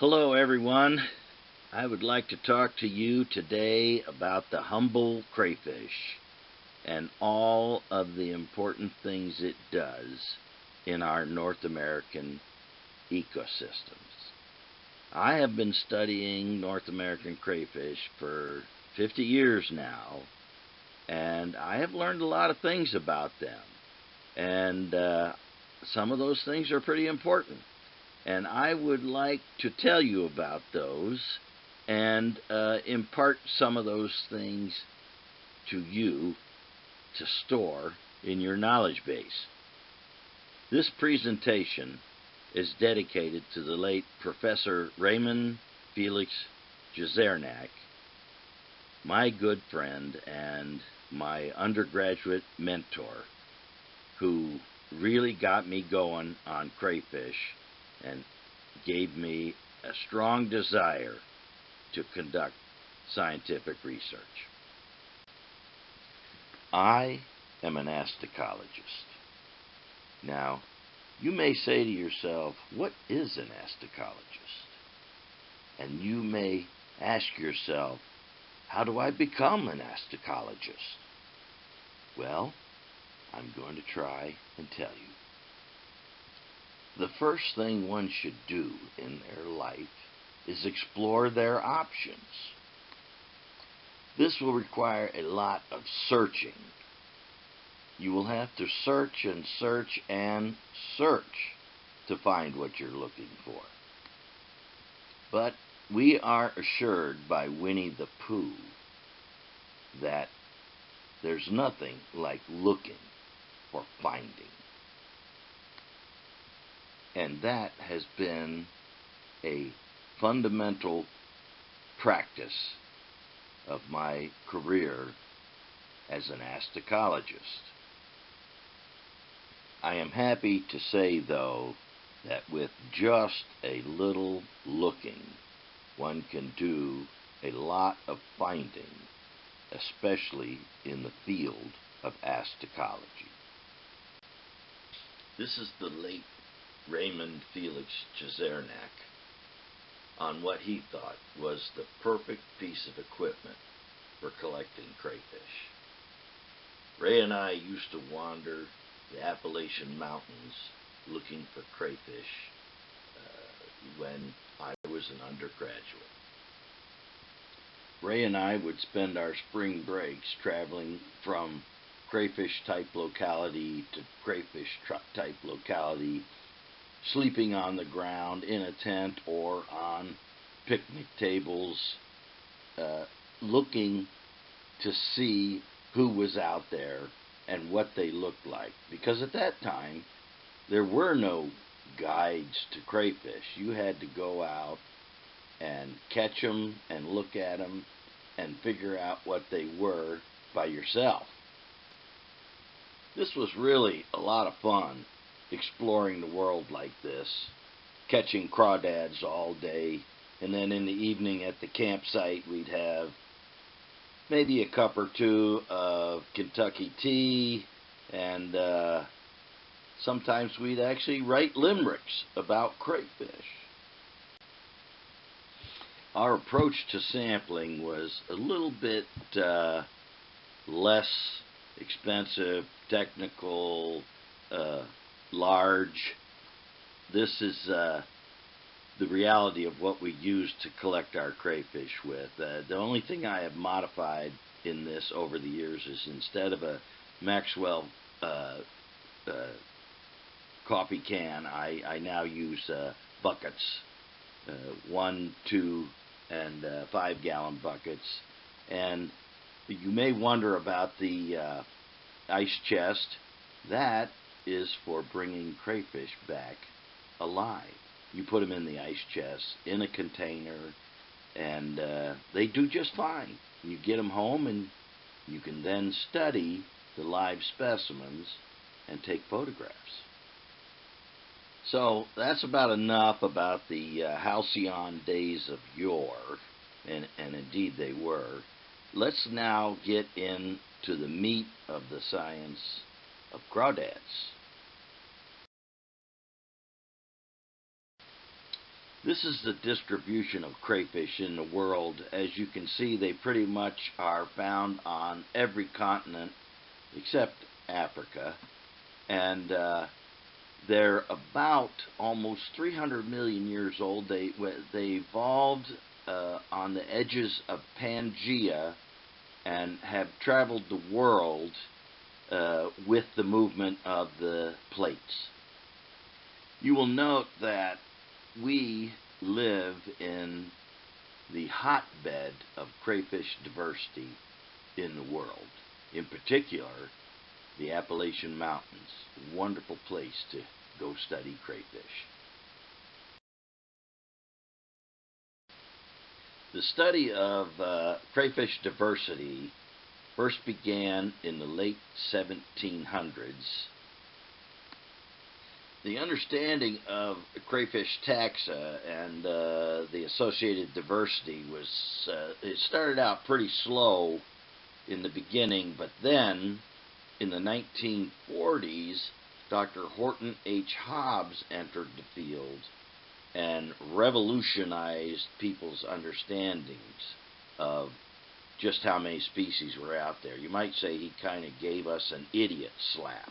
Hello everyone. I would like to talk to you today about the humble crayfish and all of the important things it does in our North American ecosystems. I have been studying North American crayfish for 50 years now, and I have learned a lot of things about them, and some of those things are pretty important. And I would like to tell you about those and impart some of those things to you to store in your knowledge base. This presentation is dedicated to the late Professor Raymond Felix Jasernack, my good friend and my undergraduate mentor, who really got me going on crayfish and gave me a strong desire to conduct scientific research. I am an astacologist. Now, you may say to yourself, what is an astacologist? And you may ask yourself, how do I become an astacologist? Well, I'm going to try and tell you. The first thing one should do in their life is explore their options. This will require a lot of searching. You will have to search and search and search to find what you're looking for. But we are assured by Winnie the Pooh that there's nothing like looking for finding. And that has been a fundamental practice of my career as an astacologist. I am happy to say, though, that with just a little looking, one can do a lot of finding, especially in the field of astacology. This is the late Raymond Felix Jasernack on what he thought was the perfect piece of equipment for collecting crayfish. Ray and I used to wander the Appalachian mountains looking for crayfish when I was an undergraduate. Ray and I would spend our spring breaks traveling from crayfish type locality to crayfish type locality, sleeping on the ground in a tent or on picnic tables, looking to see who was out there and what they looked like. Because at that time, there were no guides to crayfish. You had to go out and catch them and look at them and figure out what they were by yourself. This was really a lot of fun, exploring the world like this, catching crawdads all day, and then in the evening at the campsite we'd have maybe a cup or two of Kentucky tea, and sometimes we'd actually write limericks about crayfish. Our approach to sampling was a little bit less expensive, technical, large. This is the reality of what we use to collect our crayfish with. The only thing I have modified in this over the years is instead of a Maxwell coffee can, I now use buckets, 1, 2, and 5-gallon buckets. And you may wonder about the ice chest. That is for bringing crayfish back alive. You put them in the ice chest in a container, and they do just fine. You get them home, and you can then study the live specimens and take photographs. So that's about enough about the halcyon days of yore, and indeed they were. Let's now get into the meat of the science of crawdads. This is the distribution of crayfish in the world. As you can see, they pretty much are found on every continent except Africa. And they're about almost 300 million years old. They evolved on the edges of Pangea and have traveled the world with the movement of the plates. You will note that we live in the hotbed of crayfish diversity in the world. In particular, the Appalachian Mountains. A wonderful place to go study crayfish. The study of crayfish diversity first began in the late 1700s. The understanding of crayfish taxa and the associated diversity was, it started out pretty slow in the beginning, but then in the 1940s, Dr. Horton H. Hobbs entered the field and revolutionized people's understandings of just how many species were out there. You might say he kind of gave us an idiot slap.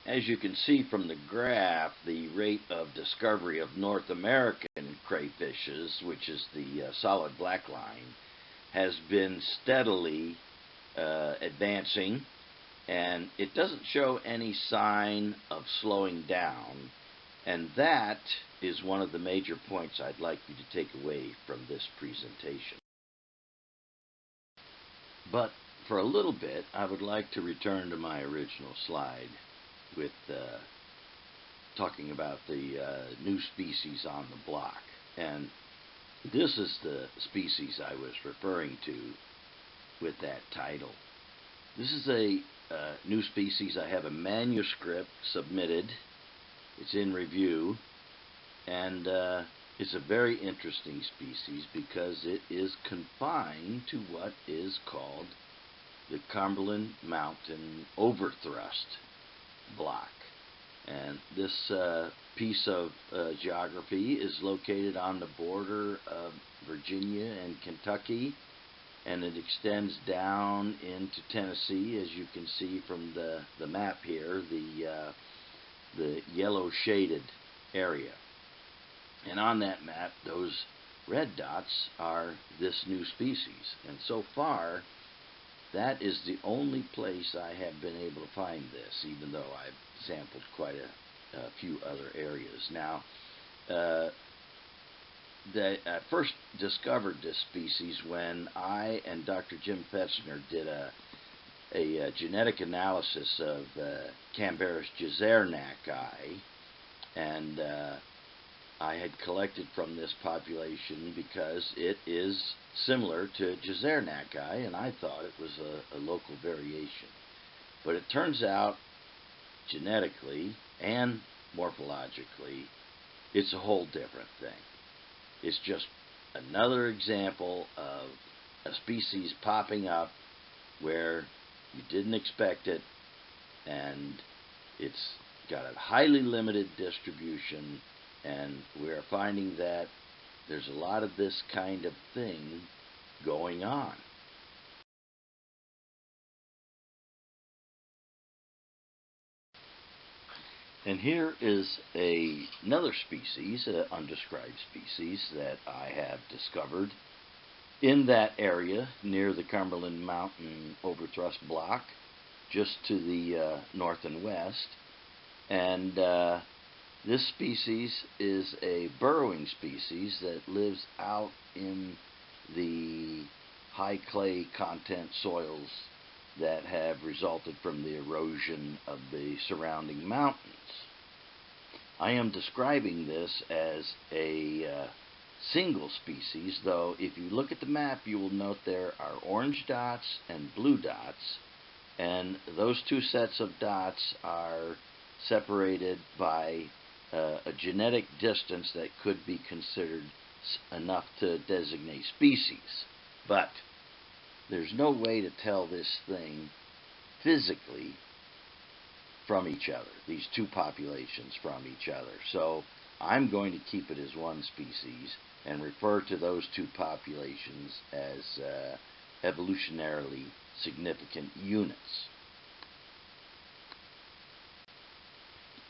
As you can see from the graph, the rate of discovery of North American crayfishes, which is the solid black line, has been steadily advancing, and it doesn't show any sign of slowing down. And that is one of the major points I'd like you to take away from this presentation. But for a little bit, I would like to return to my original slide with talking about the new species on the block. And this is the species I was referring to with that title. This is a new species. I have a manuscript submitted. It's in review, and it's a very interesting species because it is confined to what is called the Cumberland Mountain Overthrust block. And this piece of geography is located on the border of Virginia and Kentucky, and it extends down into Tennessee, as you can see from the map here, the yellow shaded area. And on that map, those red dots are this new species. And so far, that is the only place I have been able to find this, even though I've sampled quite a few other areas. Now, I first discovered this species when I and Dr. Jim Fetzner did a genetic analysis of Cambarus Jasernack, and I had collected from this population because it is similar to Jasernack, and I thought it was a local variation. But it turns out, genetically and morphologically, it's a whole different thing. It's just another example of a species popping up where you didn't expect it, and it's got a highly limited distribution, and we're finding that there's a lot of this kind of thing going on. And here is another species, an undescribed species, that I have discovered in that area near the Cumberland Mountain Overthrust block, just to the north and west. And this species is a burrowing species that lives out in the high clay content soils that have resulted from the erosion of the surrounding mountains. I am describing this as a single species, though if you look at the map you will note there are orange dots and blue dots, and those two sets of dots are separated by a genetic distance that could be considered enough to designate species. But there's no way to tell this thing physically from each other, these two populations from each other. So I'm going to keep it as one species and refer to those two populations as evolutionarily significant units.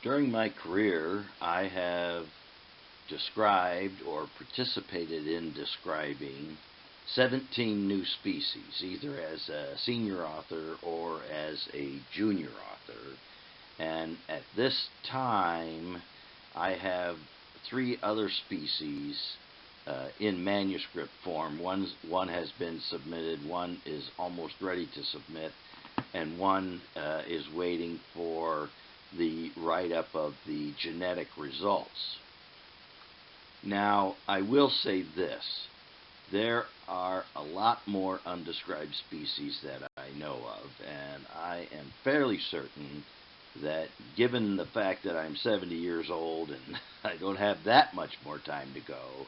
During my career, I have described or participated in describing 17 new species, either as a senior author or as a junior author. And at this time, I have 3 other species in manuscript form. One has been submitted, one is almost ready to submit, and one is waiting for the write-up of the genetic results. Now, I will say this. There are a lot more undescribed species that I know of, and I am fairly certain that given the fact that I'm 70 years old and I don't have that much more time to go,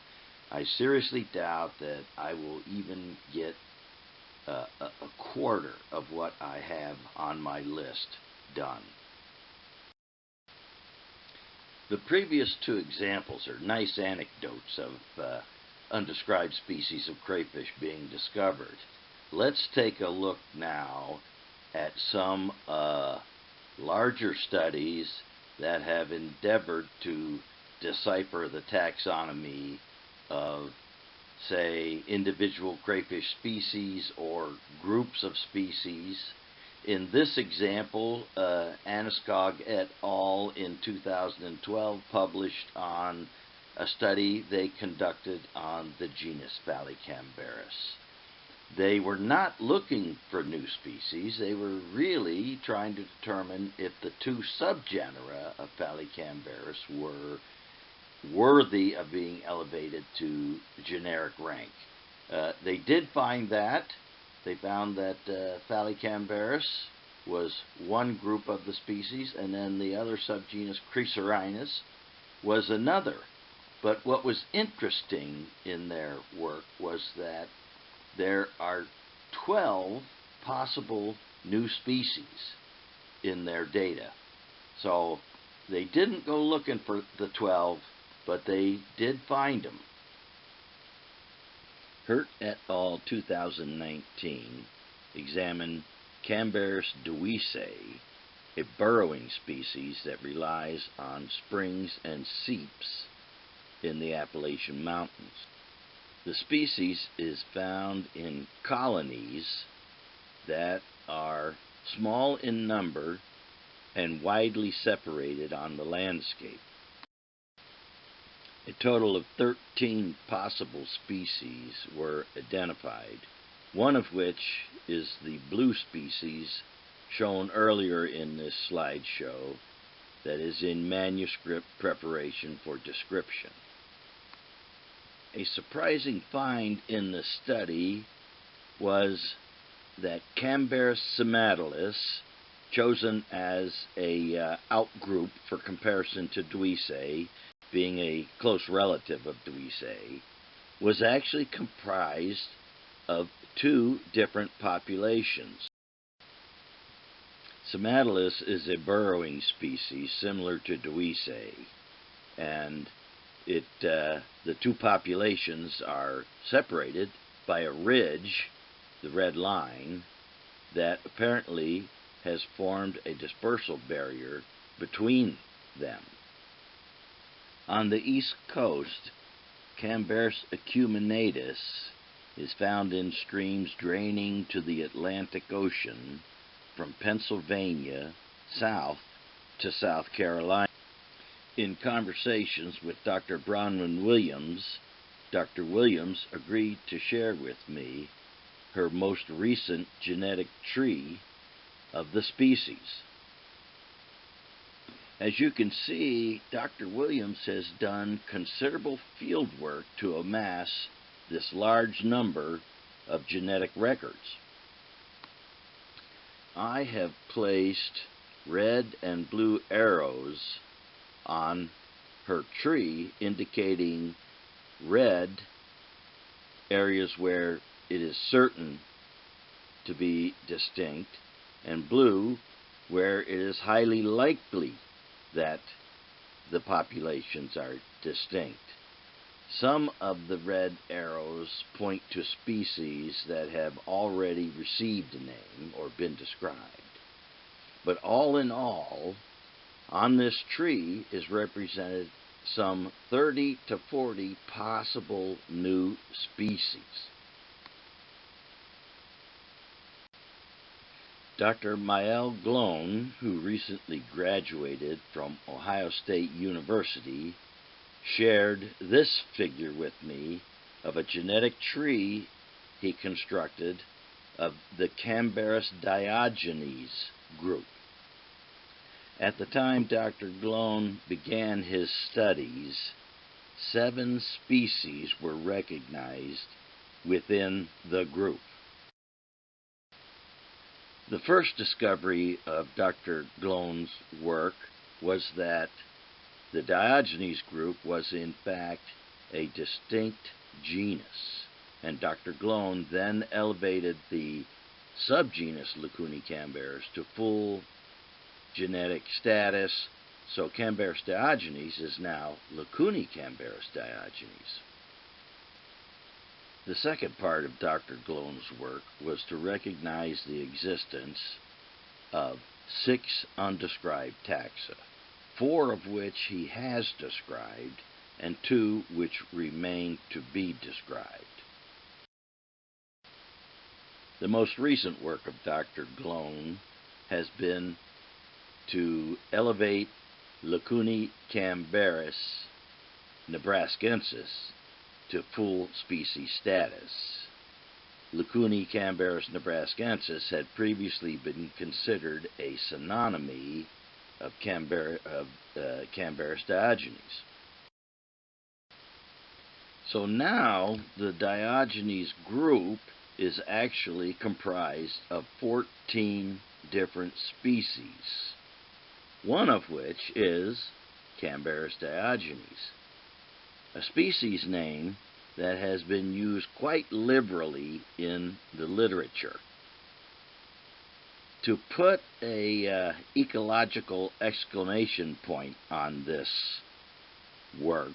I seriously doubt that I will even get a quarter of what I have on my list done. The previous 2 examples are nice anecdotes of undescribed species of crayfish being discovered. Let's take a look now at some larger studies that have endeavored to decipher the taxonomy of, say, individual crayfish species or groups of species. In this example, Astacologist et al. In 2012 published on a study they conducted on the genus Phallicambarus. They were not looking for new species. They were really trying to determine if the 2 subgenera of Phallicambarus were worthy of being elevated to generic rank. They did find that. They found that Phallicambarus was one group of the species, and then the other subgenus, Cricerinus, was another. But what was interesting in their work was that there are 12 possible new species in their data. So they didn't go looking for the 12, but they did find them. Hurt et al. 2019 examined Cambarus dewisei, a burrowing species that relies on springs and seeps in the Appalachian Mountains. The species is found in colonies that are small in number and widely separated on the landscape. A total of 13 possible species were identified, one of which is the blue species shown earlier in this slideshow that is in manuscript preparation for description. A surprising find in the study was that Cambarus cimatalis, chosen as a outgroup for comparison to dewisei, being a close relative of dewisei, was actually comprised of 2 different populations. Cimatalis is a burrowing species similar to dewisei, and the 2 populations are separated by a ridge, the red line, that apparently has formed a dispersal barrier between them. On the east coast, Cambarus acuminatus is found in streams draining to the Atlantic Ocean from Pennsylvania south to South Carolina. In conversations with Dr. Bronwyn Williams, Dr. Williams agreed to share with me her most recent genetic tree of the species. As you can see, Dr. Williams has done considerable field work to amass this large number of genetic records. I have placed red and blue arrows on her tree indicating red areas where it is certain to be distinct, and blue where it is highly likely that the populations are distinct. Some of the red arrows point to species that have already received a name or been described. But all in all, on this tree is represented some 30 to 40 possible new species. Dr. Mael Glone, who recently graduated from Ohio State University, shared this figure with me of a genetic tree he constructed of the Cambarus diogenes group. At the time Dr. Glone began his studies, 7 species were recognized within the group. The first discovery of Dr. Glone's work was that the Diogenes group was in fact a distinct genus, and Dr. Glone then elevated the subgenus Leucuni-Cambarus to full genetic status, so Cambarus diogenes is now Leucuni-Cambarus diogenes. The second part of Dr. Glone's work was to recognize the existence of 6 undescribed taxa, 4 of which he has described, and 2 which remain to be described. The most recent work of Dr. Glone has been to elevate Leucuni-Cambarus nebraskensis to full species status. Leucuni-Cambarus nebraskensis had previously been considered a synonymy of Cambarus diogenes. So now the Diogenes group is actually comprised of 14 different species, one of which is Cambarus diogenes, a species name that has been used quite liberally in the literature. To put a ecological exclamation point on this work,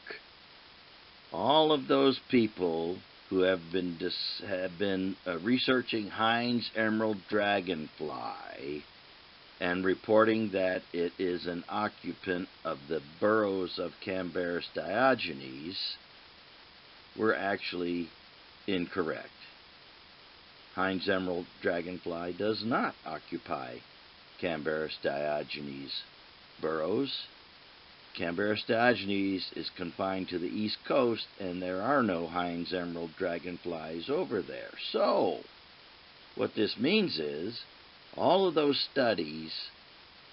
all of those people who have been researching Heinz emerald dragonfly and reporting that it is an occupant of the burrows of Cambarus diogenes were actually incorrect. Heinz emerald dragonfly does not occupy Cambarus diogenes burrows. Cambarus diogenes is confined to the East Coast, and there are no Heinz emerald dragonflies over there. So, what this means is, all of those studies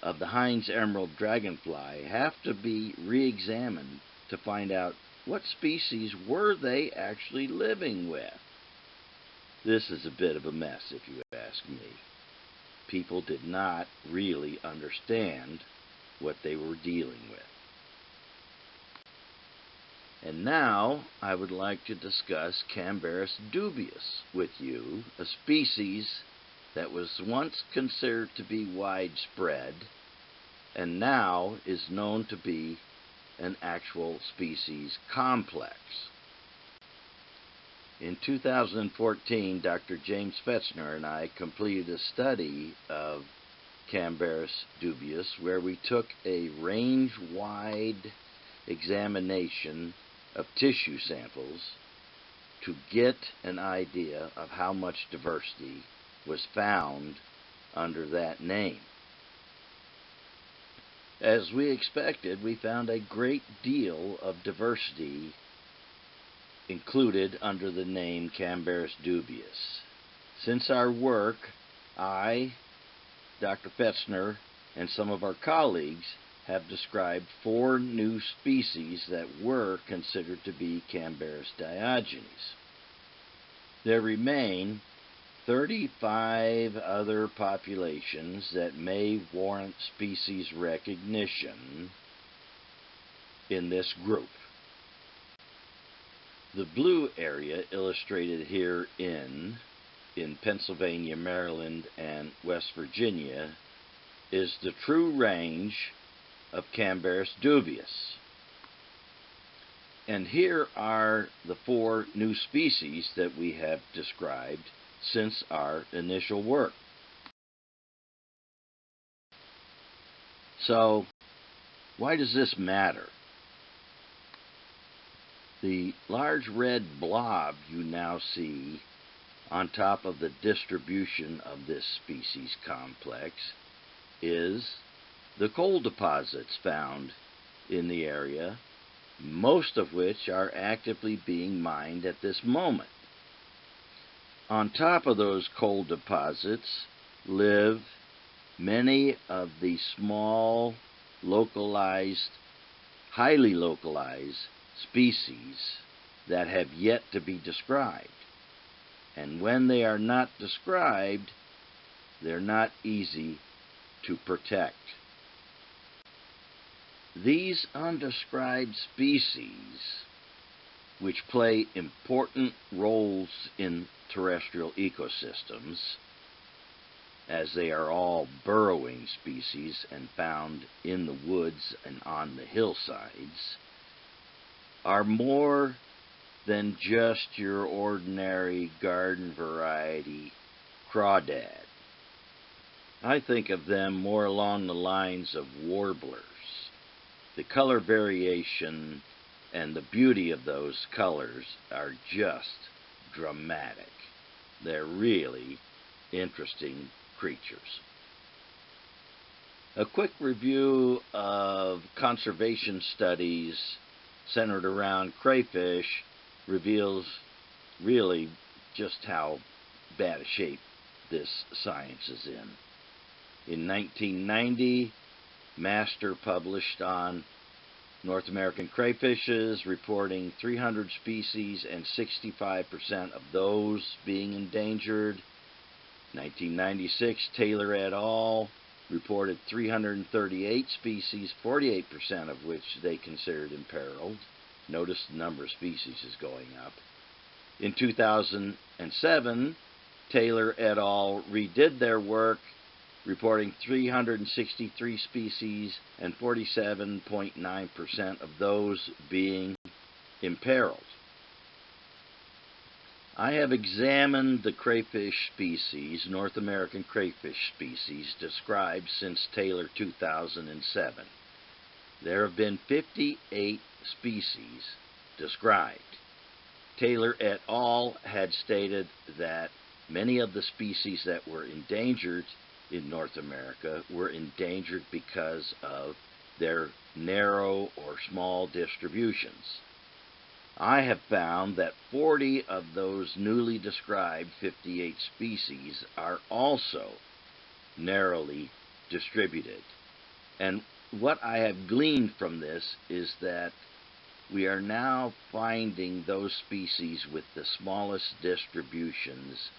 of the Heinz emerald dragonfly have to be re-examined to find out what species were they actually living with. This is a bit of a mess, if you ask me. People did not really understand what they were dealing with. And now I would like to discuss Cambarus dubius with you, a species that was once considered to be widespread and now is known to be an actual species complex. In 2014, Dr. James Fetzner and I completed a study of Cambarus dubius where we took a range-wide examination of tissue samples to get an idea of how much diversity was found under that name. As we expected, we found a great deal of diversity included under the name Cambarus dubius. Since our work, I, Dr. Fetzner, and some of our colleagues have described 4 new species that were considered to be Cambarus diogenes. There remain 35 other populations that may warrant species recognition in this group. The blue area illustrated here in Pennsylvania, Maryland, and West Virginia is the true range of Cambarus dubius. And here are the 4 new species that we have described since our initial work. So, why does this matter? The large red blob you now see on top of the distribution of this species complex is the coal deposits found in the area, most of which are actively being mined at this moment. On top of those coal deposits live many of the small, localized, highly localized species that have yet to be described. And when they are not described, they're not easy to protect. These undescribed species, which play important roles in terrestrial ecosystems, as they are all burrowing species and found in the woods and on the hillsides, are more than just your ordinary garden variety crawdad. I think of them more along the lines of warblers. The color variation and the beauty of those colors are just dramatic. They're really interesting creatures. A quick review of conservation studies centered around crayfish reveals really just how bad a shape this science is in. In 1990, Master published on North American crayfishes, reporting 300 species and 65% of those being endangered. 1996, Taylor et al. Reported 338 species, 48% of which they considered imperiled. Notice the number of species is going up. In 2007, Taylor et al. Redid their work, reporting 363 species and 47.9% of those being imperiled. I have examined the crayfish species, North American crayfish species, described since Taylor 2007. There have been 58 species described. Taylor et al. Had stated that many of the species that were endangered in North America were endangered because of their narrow or small distributions. I have found that 40 of those newly described 58 species are also narrowly distributed. And what I have gleaned from this is that we are now finding those species with the smallest distributions,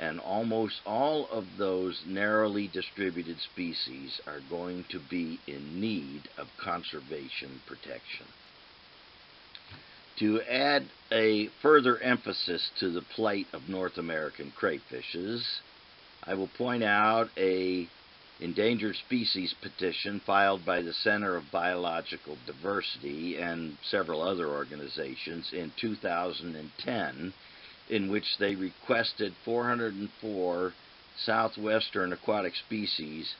and almost all of those narrowly distributed species are going to be in need of conservation protection. To add a further emphasis to the plight of North American crayfishes, I will point out a endangered species petition filed by the Center of Biological Diversity and several other organizations in 2010, in which they requested 404 southwestern aquatic species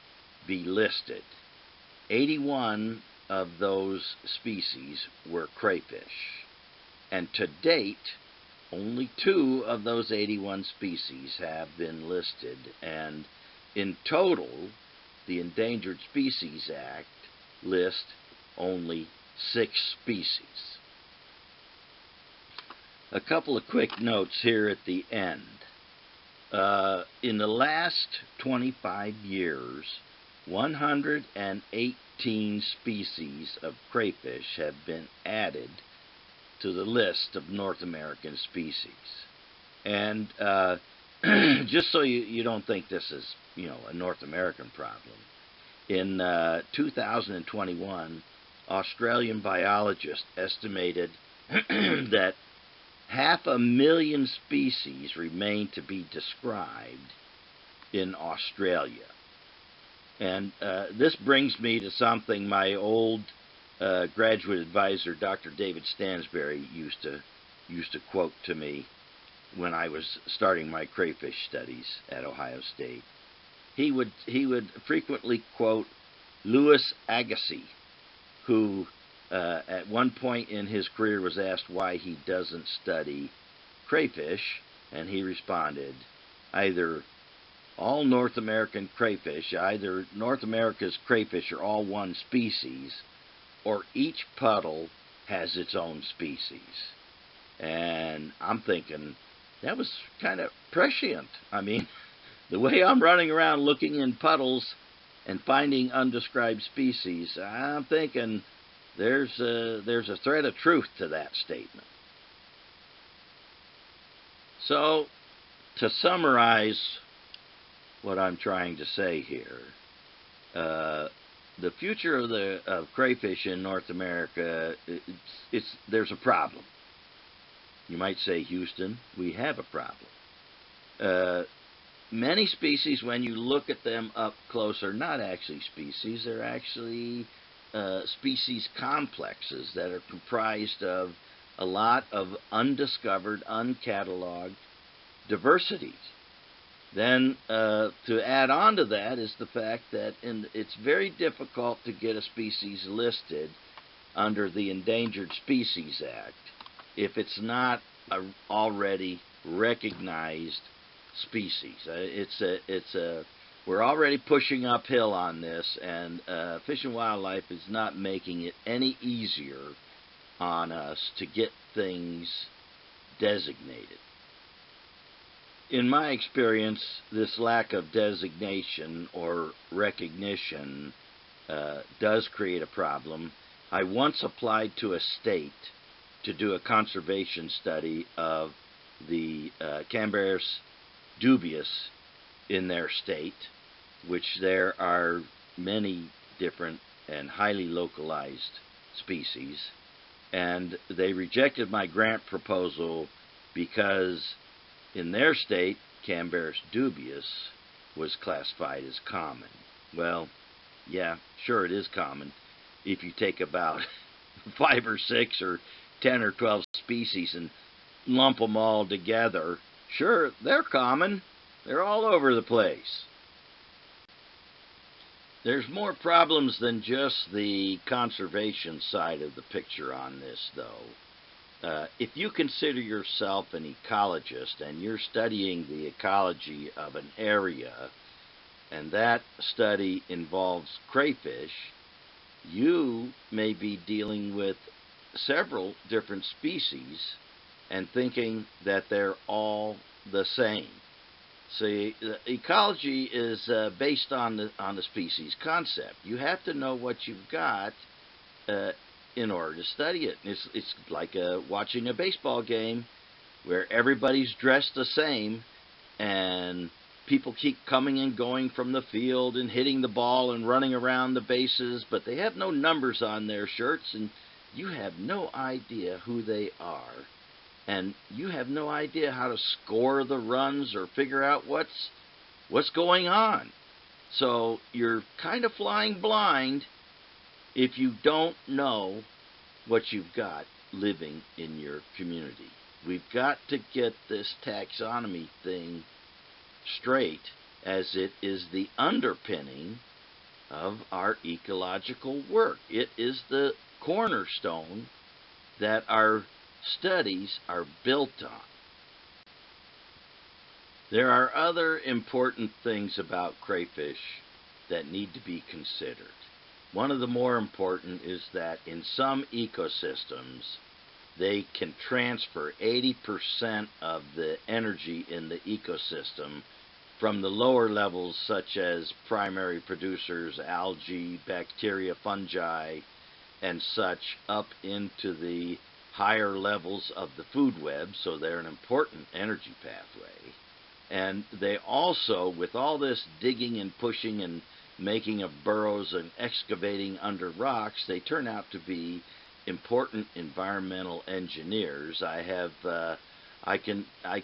be listed. 81 of those species were crayfish. And to date, only 2 of those 81 species have been listed, and in total, the Endangered Species Act lists only 6 species. A couple of quick notes here at the end. In the last 25 years, 118 species of crayfish have been added to the list of North American species. And just so you don't think this is, a North American problem, in 2021, Australian biologists estimated that 500,000 species remain to be described in Australia. And this brings me to something my old graduate advisor, Dr. David Stansberry, used to quote to me when I was starting my crayfish studies at Ohio State. He would frequently quote Louis Agassiz, who at one point in his career was asked why he doesn't study crayfish, and he responded, either North America's crayfish are all one species, or each puddle has its own species. And I'm thinking, that was kind of prescient. I mean, the way I'm running around looking in puddles and finding undescribed species, I'm thinking there's a thread of truth to that statement. So, to summarize what I'm trying to say here, the future of crayfish in North America, there's a problem. You might say, Houston, we have a problem. Many species, when you look at them up close, are not actually species. They're actually species complexes that are comprised of a lot of undiscovered, uncatalogued diversities. Then to add on to that is the fact that it's very difficult to get a species listed under the Endangered Species Act if it's not an already recognized species. We're already pushing uphill on this, and Fish and Wildlife is not making it any easier on us to get things designated. In my experience, this lack of designation or recognition does create a problem. I once applied to a state to do a conservation study of the Cambarus dubius in their state, which there are many different and highly localized species, and they rejected my grant proposal because in their state, Cambarus dubius was classified as common. Well, yeah, sure it is common. If you take about 5 or 6 or 10 or 12 species and lump them all together, sure, they're common. They're all over the place. There's more problems than just the conservation side of the picture on this, though. If you consider yourself an ecologist and you're studying the ecology of an area, and that study involves crayfish, you may be dealing with several different species and thinking that they're all the same. See, ecology is based on the species concept. You have to know what you've got in order to study it. It's like watching a baseball game where everybody's dressed the same and people keep coming and going from the field and hitting the ball and running around the bases, but they have no numbers on their shirts and you have no idea who they are. And you have no idea how to score the runs or figure out what's going on. So you're kind of flying blind if you don't know what you've got living in your community. We've got to get this taxonomy thing straight, as it is the underpinning of our ecological work. It is the cornerstone that our studies are built on. There are other important things about crayfish that need to be considered. One of the more important is that in some ecosystems, they can transfer 80% of the energy in the ecosystem from the lower levels, such as primary producers, algae, bacteria, fungi, and such, up into the higher levels of the food web, so they're an important energy pathway. And they also, with all this digging and pushing and making of burrows and excavating under rocks, they turn out to be important environmental engineers. I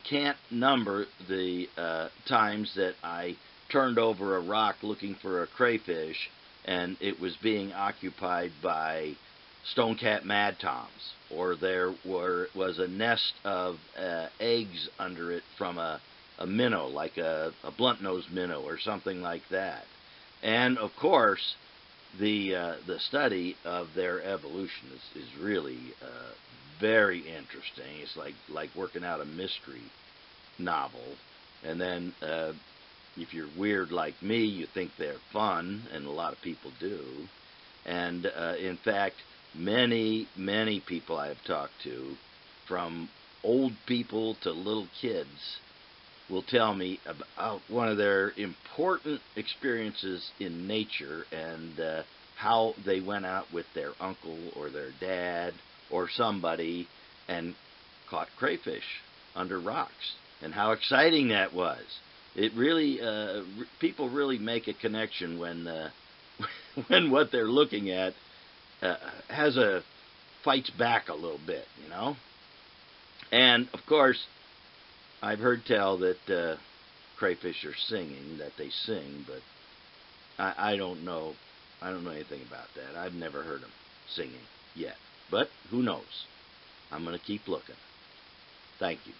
can't number the times that I turned over a rock looking for a crayfish, and it was being occupied by stonecat mad toms, or there was a nest of eggs under it from a minnow, like a blunt-nosed minnow or something like that. And of course, the study of their evolution is really very interesting. It's like working out a mystery novel. And then if you're weird like me, you think they're fun, and a lot of people do. And in fact, many people I have talked to, from old people to little kids, will tell me about one of their important experiences in nature, and how they went out with their uncle or their dad or somebody and caught crayfish under rocks, and how exciting that was. It really, people really make a connection when when what they're looking at fights back a little bit, you know. And of course, I've heard tell that crayfish are singing, that they sing, but I don't know. I don't know anything about that. I've never heard them singing yet, but who knows? I'm going to keep looking. Thank you.